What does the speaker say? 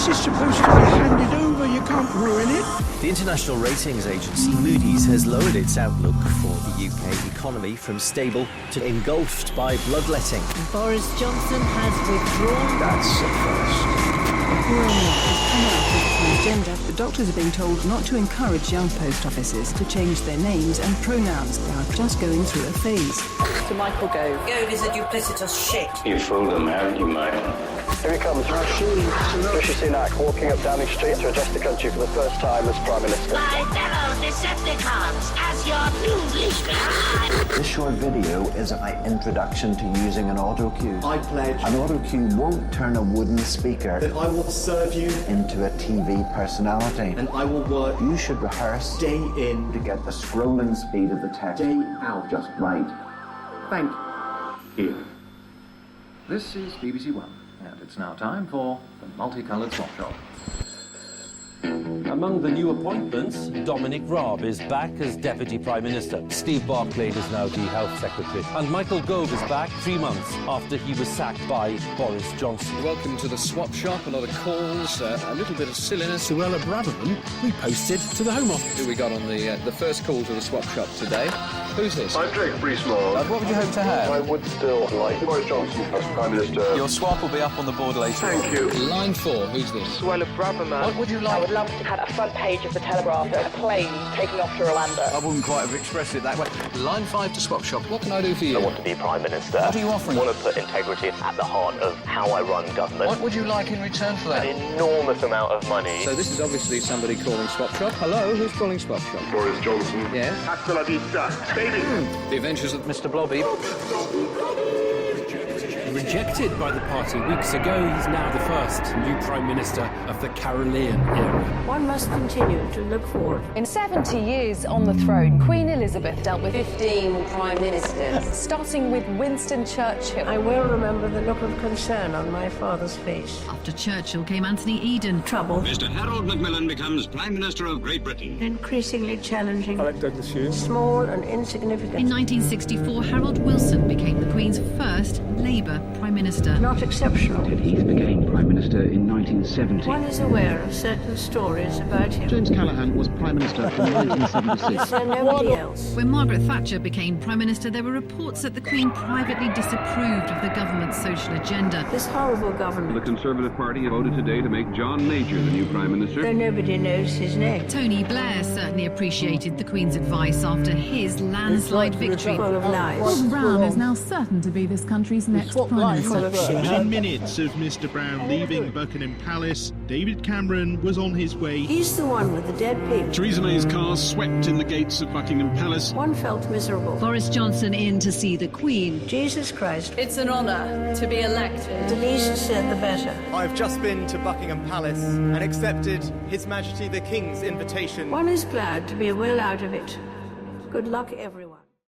This is supposed to be handed over. You can't ruin it. The international ratings agency Moody's has lowered its outlook for the UK economy from stable to engulfed by bloodletting. Boris Johnson has withdrawn. That's a first. The doctors are being told not to encourage young post offices to change their names and pronouns. They are just going through a phase. To Michael Gove. Gove is a duplicitous shit. You fooled them, haven't you, mate? Here he comes, Rishi Sunak, walking up Downing Street to address the country for the first time as Prime Minister. My fellow Decepticons, as your new leader. This short video is my introduction to using an auto cue. I pledge an auto cue won't turn a wooden speaker that I will serve you into a TV personality. And I will work You should rehearse day in to get the scrolling speed of the text day out. just right. Thank you. This is BBC One, and it's now time for the multicoloured swap shop. Among the new appointments, Dominic Raab is back as Deputy Prime Minister. Steve Barclay is now the Health Secretary. And Michael Gove is back 3 months after he was sacked by Boris Johnson. Welcome to the swap shop. A lot of calls, a little bit of silliness. Suella Braverman reposted to the Home Office. Who we got on the first call to the swap shop today? Who's this? I'm Drake Priestmore. What would you hope to have? I would still like Boris Johnson as Prime Minister. Your swap will be up on the board later. Thank you. Line 4, who's this? Suella Braverman. What would you I like? would love to have a front page of the Telegraph, a plane taking off to Rwanda. I wouldn't quite have expressed it that way. Line 5 to swap shop. What can I do for you? I want to be Prime Minister. What are you offering? I want to put integrity at the heart of how I run government. What would you like in return for that? An enormous amount of money. So this is obviously somebody calling swap shop. Hello, who's calling swap shop? Boris Johnson. Yes? Hasta la vista, baby. The Adventures of Mr. Blobby. Rejected by the party weeks ago, he's now the first new Prime Minister of the Carolean era. One must continue to look forward. In 70 years on the throne, Queen Elizabeth dealt with 15 prime ministers, starting with Winston Churchill. I will remember the look of concern on my father's face. After Churchill came Anthony Eden. Trouble. Mr. Harold Macmillan becomes Prime Minister of Great Britain. Increasingly challenging. I like Douglas Hughes. Small and insignificant. In 1964, Harold Wilson became the Queen's first Labour Prime Minister. Not exceptional. Ted Heath became Prime Minister in 1970. One is aware of certain stories about him. James Callaghan was Prime Minister in 1976. Is there nobody else? When Margaret Thatcher became Prime Minister, there were reports that the Queen privately disapproved of the government's social agenda. This horrible government. The Conservative Party voted today to make John Major the new Prime Minister. Though nobody knows his name. Tony Blair certainly appreciated the Queen's advice after his landslide victory. Full of lies. Gordon Brown is now certain to be this country's next Prime Minister. Within minutes of Mr. Brown leaving Buckingham Palace, David Cameron was on his way. He's the one with the dead pig. Theresa May's car swept in the gates of Buckingham Palace. One felt miserable. Boris Johnson in to see the Queen. Jesus Christ. It's an honour to be elected. The least said, the better. I've just been to Buckingham Palace and accepted His Majesty the King's invitation. One is glad to be well out of it. Good luck, everyone.